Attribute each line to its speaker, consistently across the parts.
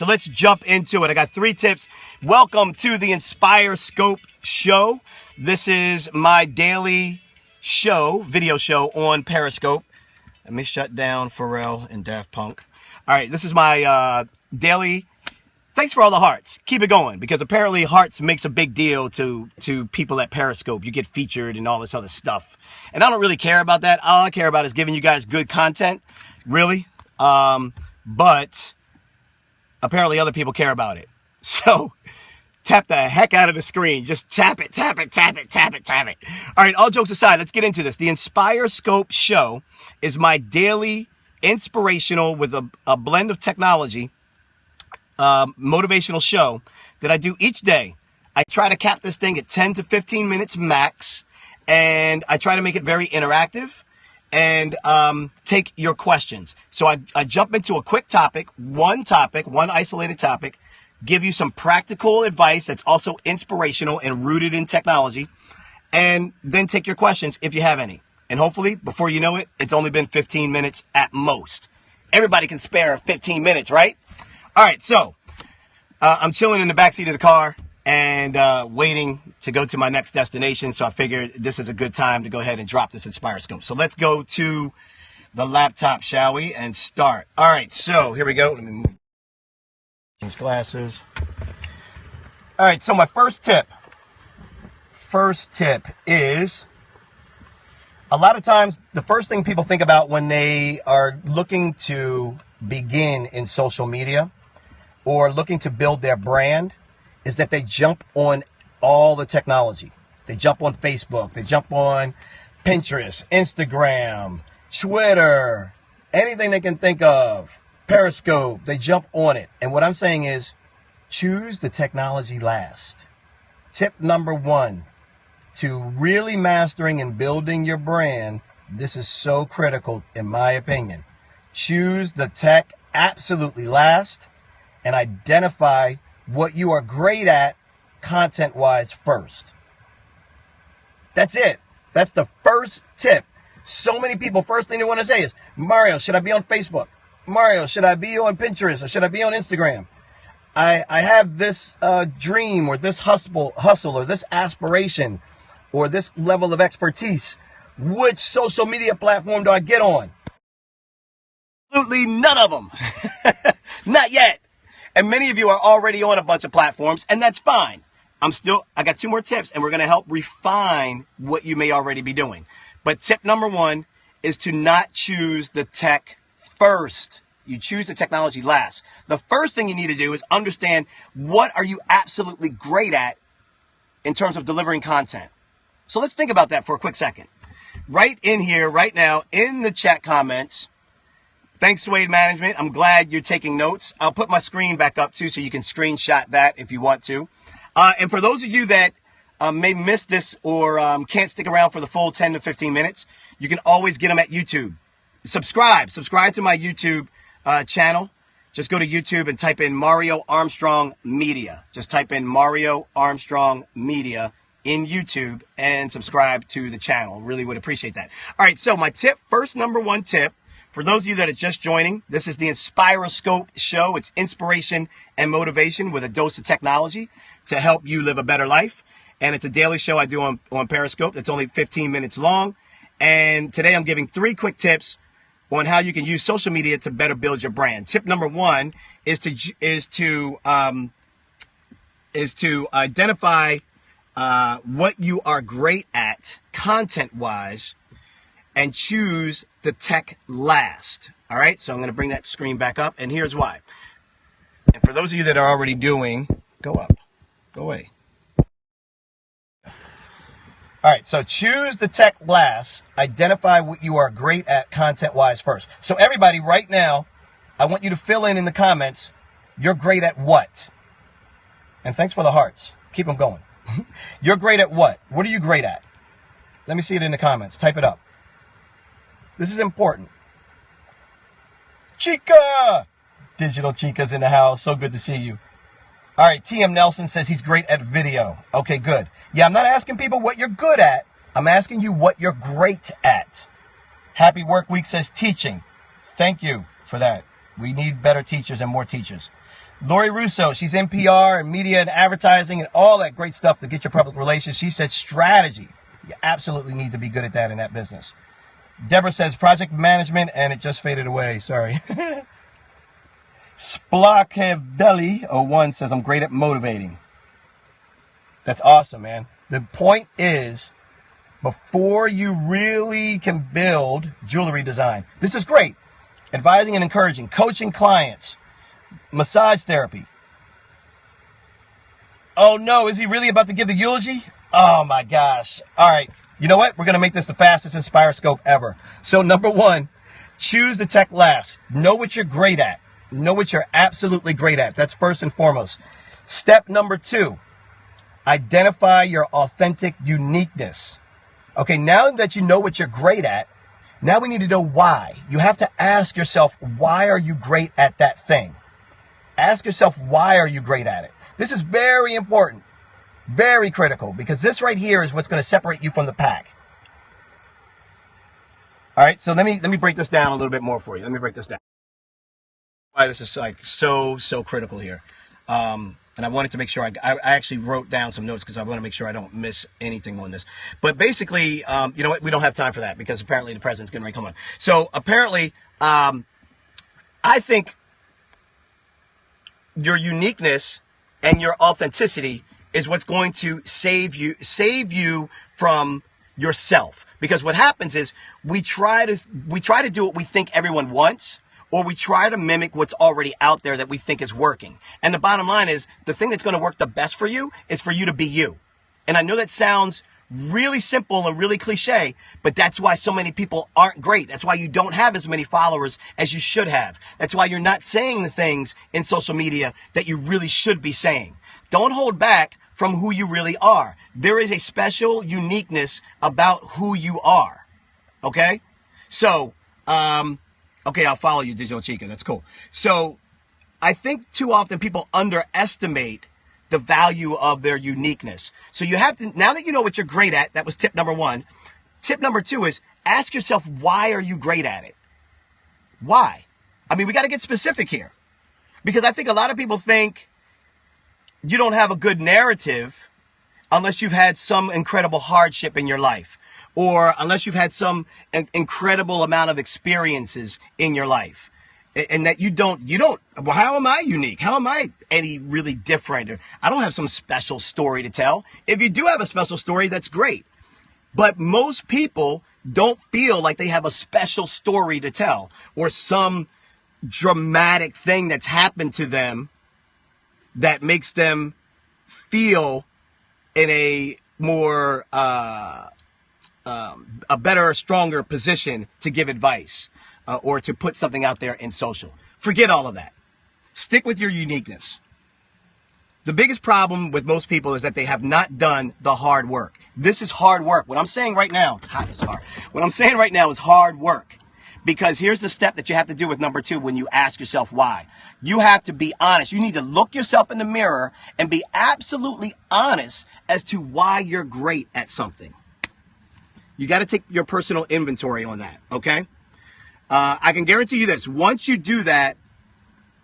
Speaker 1: So let's jump into it. I got 3 tips. Welcome to the Inspire Scope Show. This is my daily show, video show on Periscope. Let me shut down Pharrell and Daft Punk. All right, this is my daily. Thanks for all the hearts. Keep it going, because apparently hearts makes a big deal to people at Periscope. You get featured and all this other stuff. And I don't really care about that. All I care about is giving you guys good content, really. But apparently other people care about it. So tap the heck out of the screen. Just tap it, tap it, tap it, tap it, tap it. All right, all jokes aside, let's get into this. The Inspire Scope Show is my daily inspirational with a blend of technology, motivational show that I do each day. I try to cap this thing at 10 to 15 minutes max, and I try to make it very interactive and take your questions. So I jump into a quick topic, one isolated topic, give you some practical advice that's also inspirational and rooted in technology, and then take your questions if you have any. And hopefully, before you know it, it's only been 15 minutes at most. Everybody can spare 15 minutes, right? All right, so I'm chilling in the backseat of the car and waiting to go to my next destination. So I figured this is a good time to go ahead and drop this Inspire Scope. So let's go to the laptop, shall we, and start. All right, so here we go. Let me move. Change glasses. All right, so my first tip is, a lot of times the first thing people think about when they are looking to begin in social media or looking to build their brand is that they jump on all the technology. They jump on Facebook, they jump on Pinterest, Instagram, Twitter, anything they can think of, Periscope, they jump on it. And what I'm saying is, choose the technology last. Tip number 1, to really mastering and building your brand, this is so critical in my opinion. Choose the tech absolutely last and identify what you are great at content-wise first. That's it. That's the first tip. So many people, first thing they want to say is, Mario, should I be on Facebook? Mario, should I be on Pinterest? Or should I be on Instagram? I have this dream or this hustle or this aspiration or this level of expertise. Which social media platform do I get on? Absolutely none of them. Not yet. And many of you are already on a bunch of platforms, and that's fine. I got 2 more tips, and we're going to help refine what you may already be doing. But tip number 1 is to not choose the tech first. You choose the technology last. The first thing you need to do is understand, what are you absolutely great at in terms of delivering content? So let's think about that for a quick second. Right in here, right now, in the chat comments, thanks, Suede Management. I'm glad you're taking notes. I'll put my screen back up too, so you can screenshot that if you want to. And for those of you that may miss this or can't stick around for the full 10 to 15 minutes, you can always get them at YouTube. Subscribe to my YouTube channel. Just go to YouTube and type in Mario Armstrong Media. Just type in Mario Armstrong Media in YouTube and subscribe to the channel. Really would appreciate that. All right, so my tip, number 1 tip, for those of you that are just joining, this is the Inspire Scope Show. It's inspiration and motivation with a dose of technology to help you live a better life. And it's a daily show I do on Periscope. It's only 15 minutes long. And today I'm giving 3 quick tips on how you can use social media to better build your brand. Tip number 1 is to identify what you are great at content-wise and choose the tech last. All right, so I'm going to bring that screen back up, and here's why. And for those of you that are already doing, go up, go away. All right, so choose the tech last. Identify what you are great at content-wise first. So everybody right now, I want you to fill in the comments, you're great at what? And thanks for the hearts. Keep them going. You're great at what? What are you great at? Let me see it in the comments. Type it up. This is important. Chica! Digital Chica's in the house. So good to see you. All right, TM Nelson says he's great at video. Okay, good. Yeah, I'm not asking people what you're good at. I'm asking you what you're great at. Happy Work Week says teaching. Thank you for that. We need better teachers and more teachers. Lori Russo, she's in PR and media and advertising and all that great stuff to get your public relations. She said strategy. You absolutely need to be good at that in that business. Deborah says project management, and it just faded away. Sorry. Splakevelli01 says I'm great at motivating. That's awesome, man. The point is, before you really can build jewelry design, this is great. Advising and encouraging, coaching clients, massage therapy. Oh no, is he really about to give the eulogy? Oh my gosh. All right. You know what? We're going to make this the fastest InspireScope ever. So number one, choose the tech last. Know what you're great at. Know what you're absolutely great at. That's first and foremost. Step number two, identify your authentic uniqueness. Okay, now that you know what you're great at, now we need to know why. You have to ask yourself, why are you great at that thing? Ask yourself, why are you great at it? This is very important, very critical, because this right here is what's going to separate you from the pack. All right, so let me break this down a little bit more for you. Let me break this down. Why this is like so critical here. And I wanted to make sure I actually wrote down some notes because I want to make sure I don't miss anything on this. But basically, you know what? We don't have time for that because apparently the president's getting ready to come on. So apparently, I think your uniqueness and your authenticity is what's going to save you from yourself. Because what happens is we try to do what we think everyone wants, or we try to mimic what's already out there that we think is working. And the bottom line is, the thing that's going to work the best for you is for you to be you. And I know that sounds really simple and really cliche, but that's why so many people aren't great. That's why you don't have as many followers as you should have. That's why you're not saying the things in social media that you really should be saying. Don't hold back from who you really are. There is a special uniqueness about who you are. Okay? So, okay, I'll follow you, Digital Chica. That's cool. So I think too often people underestimate the value of their uniqueness. So you have to, now that you know what you're great at, that was tip number one. Tip number two is ask yourself, why are you great at it? Why? I mean, we got to get specific here, because I think a lot of people think you don't have a good narrative unless you've had some incredible hardship in your life, or unless you've had some incredible amount of experiences in your life. And that you don't, well, how am I unique? How am I any really different? I don't have some special story to tell. If you do have a special story, that's great. But most people don't feel like they have a special story to tell, or some dramatic thing that's happened to them that makes them feel in a more, a better, stronger position to give advice. Or to put something out there in social. Forget all of that. Stick with your uniqueness. The biggest problem with most people is that they have not done the hard work. This is hard work. What I'm saying right now, it's hot, it's hard. What I'm saying right now is hard work. Because here's the step that you have to do with number two when you ask yourself why. You have to be honest. You need to look yourself in the mirror and be absolutely honest as to why you're great at something. You got to take your personal inventory on that, okay? I can guarantee you this. Once you do that,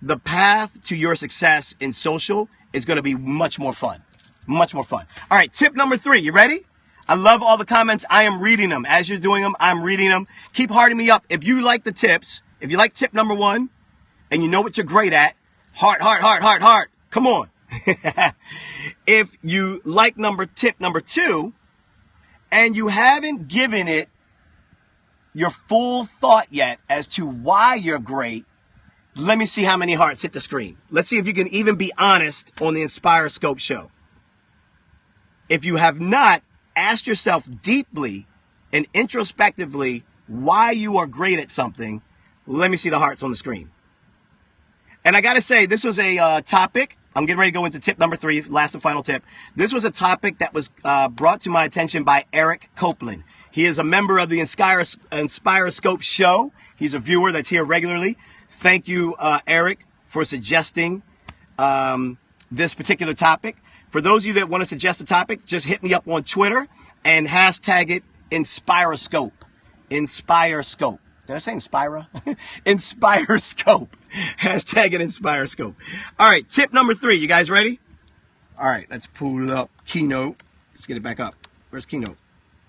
Speaker 1: the path to your success in social is going to be much more fun. Much more fun. All right, tip number three. You ready? I love all the comments. I am reading them. As you're doing them, I'm reading them. Keep hearting me up. If you like the tips, if you like tip number one, and you know what you're great at, heart. Come on. If you like tip number two, and you haven't given it your full thought yet as to why you're great, let me see how many hearts hit the screen. Let's see if you can even be honest on the InspireScope show. If you have not asked yourself deeply and introspectively why you are great at something, let me see the hearts on the screen. And I got to say, this was a topic. I'm getting ready to go into tip number three, last and final tip. This was a topic that was brought to my attention by Eric Copeland. He is a member of the InspireScope show. He's a viewer that's here regularly. Thank you, Eric, for suggesting this particular topic. For those of you that want to suggest a topic, just hit me up on Twitter and hashtag it InspireScope. InspireScope. Did I say Inspira? InspireScope. Hashtag it InspireScope. All right, tip number 3. You guys ready? All right, let's pull up Keynote. Let's get it back up. Where's Keynote?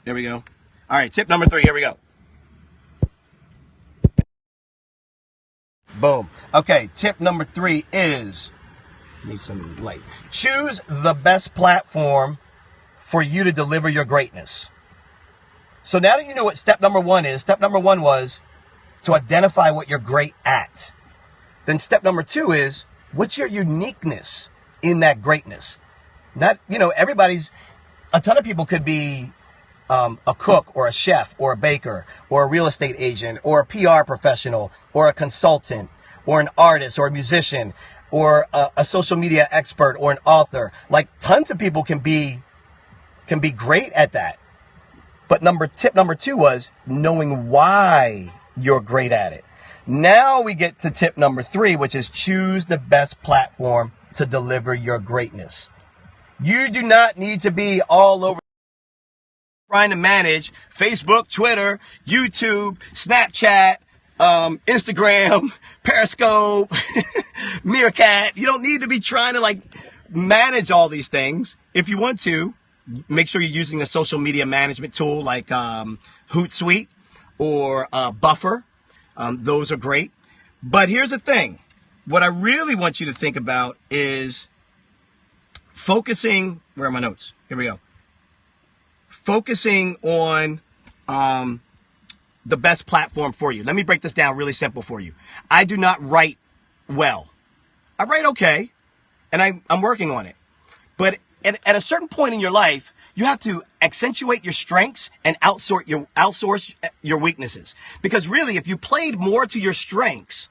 Speaker 1: There we go. All right, tip number 3. Here we go. Boom. Okay, tip number 3 is, need some light. Choose the best platform for you to deliver your greatness. So now that you know what step number 1 is, step number 1 was to identify what you're great at. Then step number 2 is, what's your uniqueness in that greatness? Not, a ton of people could be a cook or a chef or a baker or a real estate agent or a PR professional or a consultant or an artist or a musician or a social media expert or an author. Like, tons of people can be great at that. But tip number 2 was knowing why you're great at it. Now we get to tip number 3, which is choose the best platform to deliver your greatness. You do not need to be all over trying to manage Facebook, Twitter, YouTube, Snapchat, Instagram, Periscope, Meerkat. You don't need to be trying to manage all these things. If you want to, make sure you're using a social media management tool like Hootsuite or Buffer. Those are great. But here's the thing. What I really want you to think about is focusing. Where are my notes? Here we go. Focusing on the best platform for you. Let me break this down really simple for you. I do not write well. I write okay, and I'm working on it. But at a certain point in your life, you have to accentuate your strengths and outsource your weaknesses. Because really, if you played more to your strengths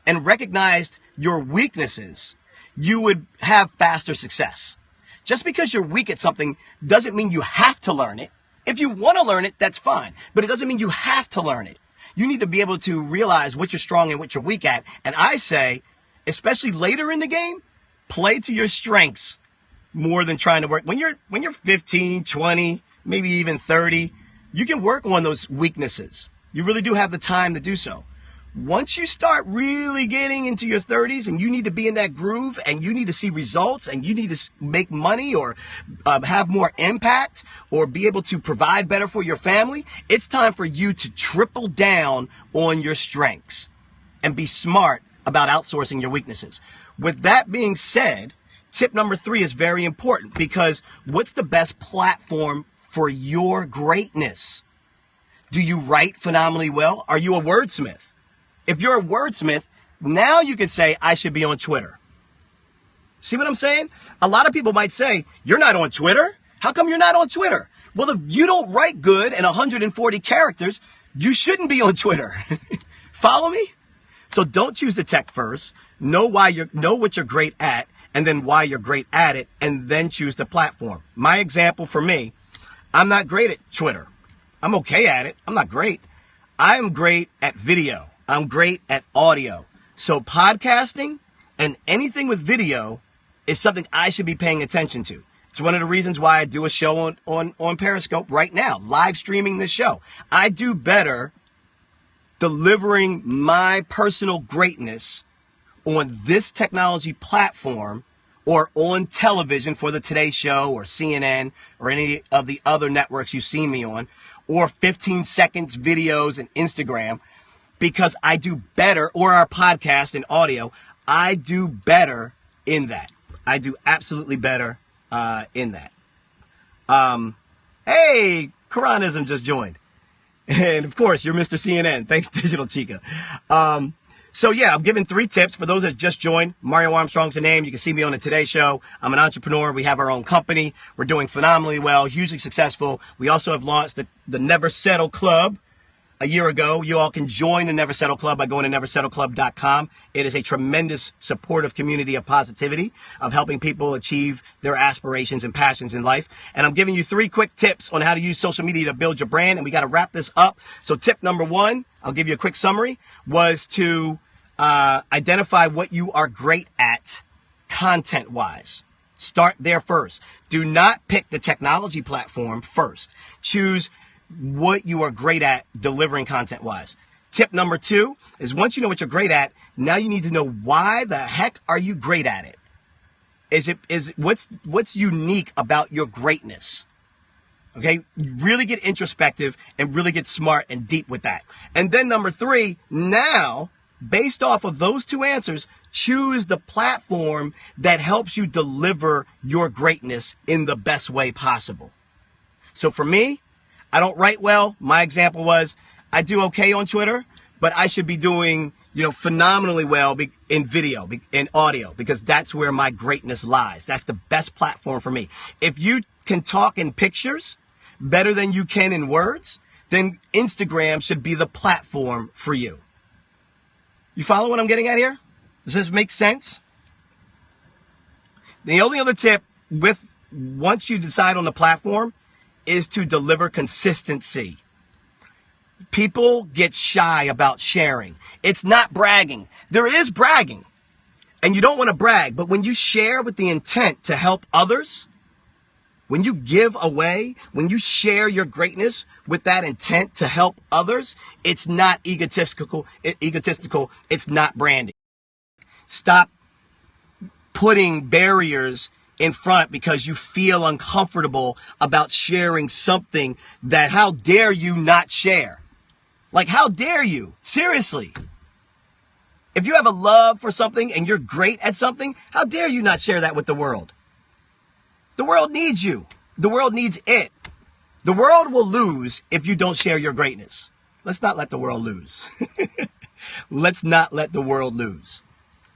Speaker 1: and recognized your weaknesses, you would have faster success. Just because you're weak at something doesn't mean you have to learn it. If you want to learn it, that's fine. But it doesn't mean you have to learn it. You need to be able to realize what you're strong and what you're weak at. And I say, especially later in the game, play to your strengths more than trying to work. When you're 15, 20, maybe even 30, you can work on those weaknesses. You really do have the time to do so. Once you start really getting into your 30s and you need to be in that groove and you need to see results and you need to make money or have more impact or be able to provide better for your family, it's time for you to triple down on your strengths and be smart about outsourcing your weaknesses. With that being said, tip number 3 is very important because what's the best platform for your greatness? Do you write phenomenally well? Are you a wordsmith? If you're a wordsmith, now you can say, I should be on Twitter. See what I'm saying? A lot of people might say, you're not on Twitter. How come you're not on Twitter? Well, if you don't write good in 140 characters, you shouldn't be on Twitter. Follow me? So don't choose the tech first. Know what you're great at, and then why you're great at it, and then choose the platform. My example for me, I'm not great at Twitter. I'm okay at it. I'm not great. I'm great at video. I'm great at audio. So podcasting and anything with video is something I should be paying attention to. It's one of the reasons why I do a show on Periscope right now, live streaming this show. I do better delivering my personal greatness on this technology platform or on television for the Today Show or CNN or any of the other networks you've seen me on, or 15 seconds videos and Instagram, because I do better, or our podcast and audio, I do better in that. I do absolutely better in that. Hey, Quranism just joined. And of course, you're Mr. CNN. Thanks, Digital Chica. So yeah, I'm giving 3 tips for those that just joined. Mario Armstrong's the name. You can see me on the Today Show. I'm an entrepreneur. We have our own company. We're doing phenomenally well, hugely successful. We also have launched the Never Settle Club a year ago. You all can join the Never Settle Club by going to neversettleclub.com. It is a tremendous supportive community of positivity, of helping people achieve their aspirations and passions in life. And I'm giving you 3 quick tips on how to use social media to build your brand. And we got to wrap this up. So tip number 1, I'll give you a quick summary, was to identify what you are great at content-wise. Start there first. Do not pick the technology platform first. Choose what you are great at delivering content-wise. tip number 2 is once you know what you're great at, now you need to know why the heck are you great at it? What's unique about your greatness? Okay, really get introspective and really get smart and deep with that. And then number 3, now, based off of those 2 answers, choose the platform that helps you deliver your greatness in the best way possible. So for me, I don't write well. My example was I do okay on Twitter, but I should be doing, phenomenally well in video, in audio, because that's where my greatness lies. That's the best platform for me. If you can talk in pictures better than you can in words, then Instagram should be the platform for you. You follow what I'm getting at here? Does this make sense? The only other tip once you decide on the platform is to deliver consistency. People get shy about sharing. It's not bragging. There is bragging, and you don't want to brag, but when you share with the intent to help others, when you give away, when you share your greatness with that intent to help others, it's not egotistical. It's not branding. Stop putting barriers in front because you feel uncomfortable about sharing something that how dare you not share? Like, how dare you? Seriously. If you have a love for something and you're great at something, how dare you not share that with the world? The world needs you. The world needs it. The world will lose if you don't share your greatness. Let's not let the world lose. Let's not let the world lose.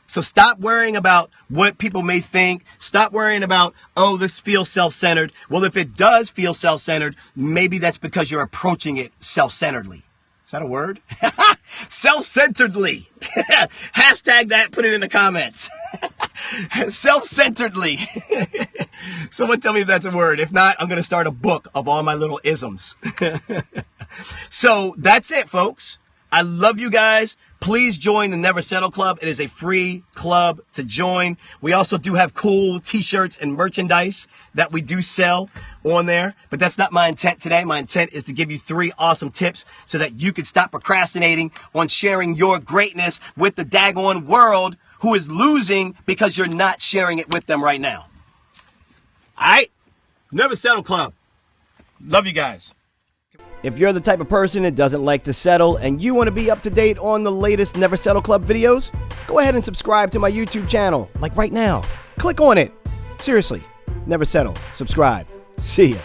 Speaker 1: So stop worrying about what people may think. Stop worrying about, oh, this feels self-centered. Well, if it does feel self-centered, maybe that's because you're approaching it self-centeredly. Is that a word? Self-centeredly. Hashtag that, put it in the comments. Self-centeredly. Someone tell me if that's a word. If not, I'm going to start a book of all my little isms. So that's it, folks. I love you guys. Please join the Never Settle Club. It is a free club to join. We also do have cool t-shirts and merchandise that we do sell on there, but that's not my intent today. My intent is to give you 3 awesome tips so that you can stop procrastinating on sharing your greatness with the daggone world who is losing because you're not sharing it with them right now. All right? Never Settle Club. Love you guys. If you're the type of person that doesn't like to settle and you want to be up to date on the latest Never Settle Club videos, go ahead and subscribe to my YouTube channel, like right now. Click on it. Seriously, Never Settle. Subscribe. See ya.